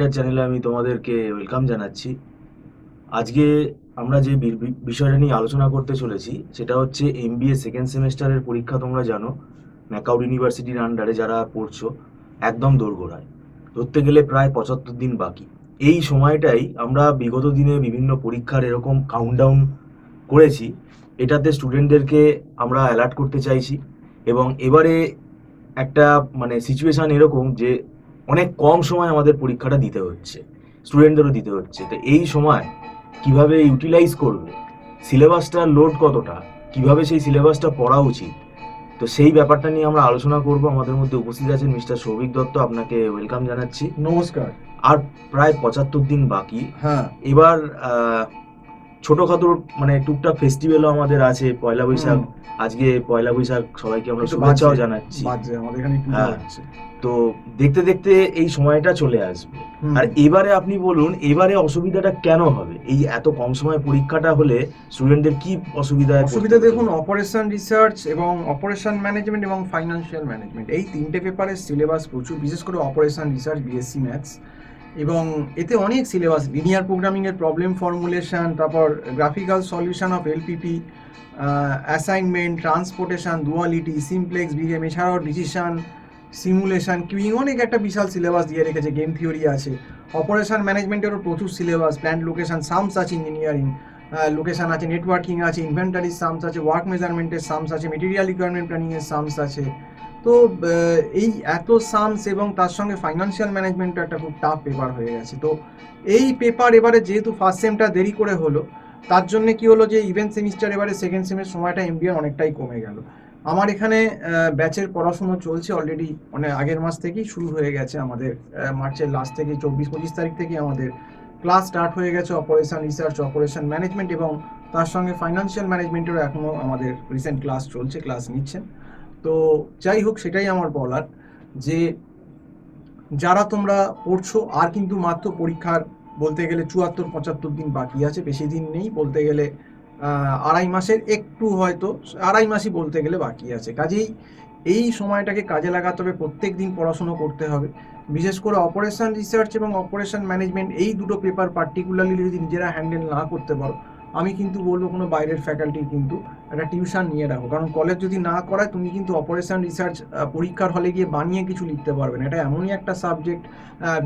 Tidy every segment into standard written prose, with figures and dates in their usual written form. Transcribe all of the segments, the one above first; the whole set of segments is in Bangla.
গাইডার চ্যানেলে আমি তোমাদেরকে ওয়েলকাম জানাচ্ছি। আজকে আমরা যে বিষয়টা নিয়ে আলোচনা করতে চলেছি সেটা হচ্ছে এমবিএ সেকেন্ড সেমেস্টারের পরীক্ষা। তোমরা জানো ম্যাকাউড ইউনিভার্সিটির আন্ডারে যারা পড়ছো একদম দোরগোড়ায়, ধরতে গেলে প্রায় 75 দিন বাকি। এই সময়টাই আমরা বিগত দিনে বিভিন্ন পরীক্ষার এরকম কাউন্টডাউন করেছি, এটাতে স্টুডেন্টদেরকে আমরা অ্যালার্ট করতে চাইছি। এবং এবারে একটা সিচুয়েশান এরকম যে অনেক কম সময় আমাদের পরীক্ষাটা দিতে হচ্ছে, স্টুডেন্টদেরও দিতে হচ্ছে। তো এই সময় কিভাবে ইউটিলাইজ করবে, সিলেবাসটার লোড কতটা, কিভাবে সেই সিলেবাসটা পড়া উচিত, তো সেই ব্যাপারটা নিয়ে আমরা আলোচনা করব। আমাদের মধ্যে উপস্থিত আছেন মিস্টার সৌভিক দত্ত, আপনাকে ওয়েলকাম জানাচ্ছি। নমস্কার। আর প্রায় 75 দিন বাকি। হ্যাঁ। এবার ছোটখাটো টুকটাক ফেস্টিভ্যালও আমাদের আছে, পয়লা বৈশাখ। আজকে পয়লা বৈশাখ, সবাইকে আমরা শুভেচ্ছাও জানাচ্ছি। আমাদের এখানে পূজা হ্যাঁ, হচ্ছে। তো দেখতে দেখতে এই সময়টা চলে আসবে। আর এবারে আপনি বলুন, এবারে অসুবিধাটা কেন হবে? এই এত কম সময় পরীক্ষাটা হলে স্টুডেন্টদের কি অসুবিধা? দেখুন, অপারেশন রিসার্চ এবং অপারেশন ম্যানেজমেন্ট এবং ফাইন্যান্সিয়াল ম্যানেজমেন্ট, এই তিনটে পেপারের সিলেবাস প্রচুর, বিশেষ করে অপারেশন রিসার্চ বিএসসি ম্যাথস। এবং এতে অনেক সিলেবাস, লিনিয়ার প্রোগ্রামিংয়ের প্রবলেম ফর্মুলেশন, তারপর graphical solution of LPP, assignment, transportation, duality, simplex BM, এছাড়াও ডিসিশন, সিমুলেশন, কিউইং, অনেক একটা বিশাল সিলেবাস দিয়ে রেখেছে। গেম থিওরি আছে। অপারেশন ম্যানেজমেন্টেরও প্রচুর সিলেবাস, প্ল্যান্ট লোকেশন সামস আছে, ইঞ্জিনিয়ারিং লোকেশন আছে, নেটওয়ার্কিং আছে, ইনভেন্টারি সামস আছে, ওয়ার্ক মেজারমেন্টের সামস আছে, মেটেরিয়াল রিকোয়ারমেন্ট প্ল্যানিংয়ের সামস আছে। তো এই এত সামস এবং তার সঙ্গে ফাইন্যান্সিয়াল ম্যানেজমেন্টটা একটা খুব টাফ পেপার হয়ে গেছে। তো এই পেপার এবারে যেহেতু ফার্স্ট সেমটা দেরি করে হলো, তার জন্য কি হলো যে ইভেন্ট সেমিস্টার এবারে সেকেন্ড সেমের সময়টা এমবিএর অনেকটাই কমে গেল। আমার এখানে ব্যাচের পড়াশুনো চলছে অলরেডি, আগের মাস থেকেই শুরু হয়ে গেছে আমাদের। মার্চের লাস্ট থেকে 24-25 তারিখ থেকে আমাদের ক্লাস স্টার্ট হয়ে গেছে অপারেশন রিসার্চ, অপারেশন ম্যানেজমেন্ট, এবং তার সঙ্গে ফাইন্যান্সিয়াল ম্যানেজমেন্টেরও এখনও আমাদের রিসেন্ট ক্লাস চলছে, ক্লাস নিচ্ছেন। তো যাই হোক, সেটাই আমার বলার যে যারা তোমরা পড়ছো, আর কিন্তু মাত্র পরীক্ষার বলতে গেলে 74-75 দিন বাকি আছে, বেশি দিন নেই, বলতে গেলে আড়াই মাসের একটু, হয়তো আড়াই মাসই বলতে গেলে বাকি আছে। কাজেই এই সময়টাকে কাজে লাগাতে হবে, প্রত্যেক দিন পড়াশুনো করতে হবে। বিশেষ করে অপারেশন রিসার্চ এবং অপারেশন ম্যানেজমেন্ট, এই দুটো পেপার পার্টিকুলারলি যদি নিজেরা হ্যান্ডেল না করতে পারো, আমি কিন্তু বলবো কোনো বাইরের ফ্যাকাল্টি কিন্তু একটা টিউশন নিয়ে রাখো। কারণ কলেজ যদি না করায়, তুমি কিন্তু অপারেশন রিসার্চ পরীক্ষার হলে গিয়ে বানিয়ে কিছু লিখতে পারবে না। এটা এমনই একটা সাবজেক্ট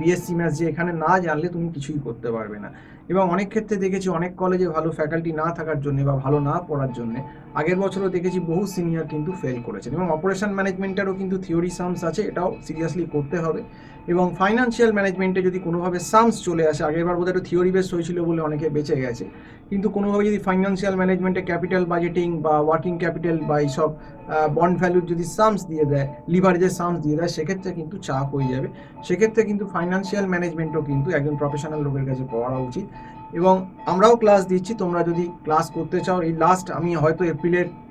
বিএসসি ম্যাথস, যে এখানে না জানলে তুমি কিছুই করতে পারবে না। এবং অনেক ক্ষেত্রে দেখেছি, অনেক কলেজে ভালো ফ্যাকাল্টি না থাকার জন্য বা ভালো না পড়ার জন্য আগের বছরও দেখেছি বহু সিনিয়র কিন্তু ফেল করেছেন। এবং অপারেশন ম্যানেজমেন্টেরও কিন্তু থিওরি সামস আছে, এটাও সিরিয়াসলি করতে হবে। এবং ফাইন্যান্সিয়াল ম্যানেজমেন্টে যদি কোনোভাবে সামস চলে আসে, আগেরবার বোধহয় একটু থিওরি বেস হয়েছিল বলে অনেকে বেঁচে গেছে, কিন্তু কোনোভাবে যদি ফাইন্যান্সিয়াল ম্যানেজমেন্টে ক্যাপিটাল বাজেটিং বা ওয়ার্কিং ক্যাপিটাল বা এইসব বন্ড ভ্যালুর যদি সামস দিয়ে দেয়, লিভারেজের সামস দিয়ে দেয়, সেক্ষেত্রে কিন্তু চাপ হয়ে যাবে। সেক্ষেত্রে কিন্তু ফাইন্যান্সিয়াল ম্যানেজমেন্টও কিন্তু একজন প্রফেশনাল লোকের কাছে পড়া উচিত। এবং আমরাও ক্লাস দিচ্ছি, তোমরা যদি ক্লাস করতে চাও, এই লাস্ট আমি হয়তো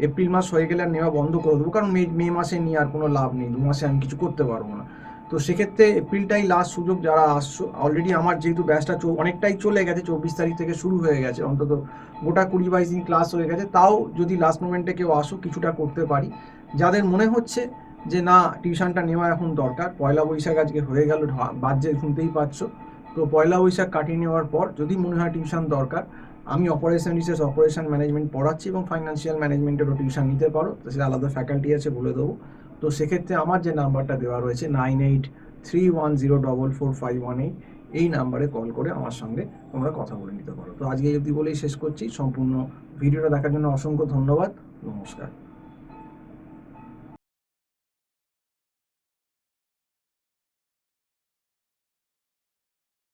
এপ্রিল মাস হয়ে গেলে আর নেওয়া বন্ধ করে দেবো, কারণ মে মাসে নিয়ে আর কোনো লাভ নেই, 2 মাসে আমি কিছু করতে পারবো না। তো সেক্ষেত্রে এপ্রিলটাই লাস্ট সুযোগ। যারা আসছো, অলরেডি আমার যেহেতু ব্যাচটা অনেকটাই চলে গেছে, 24 তারিখ থেকে শুরু হয়ে গেছে, অন্তত গোটা 20-22 দিন ক্লাস হয়ে গেছে, তাও যদি লাস্ট মোমেন্টে কেউ আসো, কিছুটা করতে পারি। যাদের মনে হচ্ছে যে না, টিউশনটা নেওয়া এখন দরকার, পয়লা বৈশাখ আজকে হয়ে গেল, বাজে শুনতেই পাচ্ছ, তো পয়লা বৈশাখ কাটিয়ে নেওয়ার পর যদি মনে হয় টিউশন দরকার, আমি অপারেশন রিসার্চ, অপারেশন ম্যানেজমেন্ট পড়াচ্ছি, এবং ফাইন্যান্সিয়াল ম্যানেজমেন্টেরও টিউশন নিতে পারো, সেটা আলাদা ফ্যাকাল্টি আছে, বলে দেবো। তো সেক্ষেত্রে আমার যে নাম্বারটা দেওয়া রয়েছে 9831044518, এই নাম্বারে কল করে আমার সঙ্গে তোমরা কথা বলে নিতে পারো। তো আজকে এই অবধি বলেই শেষ করছি। সম্পূর্ণ ভিডিওটা দেখার জন্য অসংখ্য ধন্যবাদ। নমস্কার।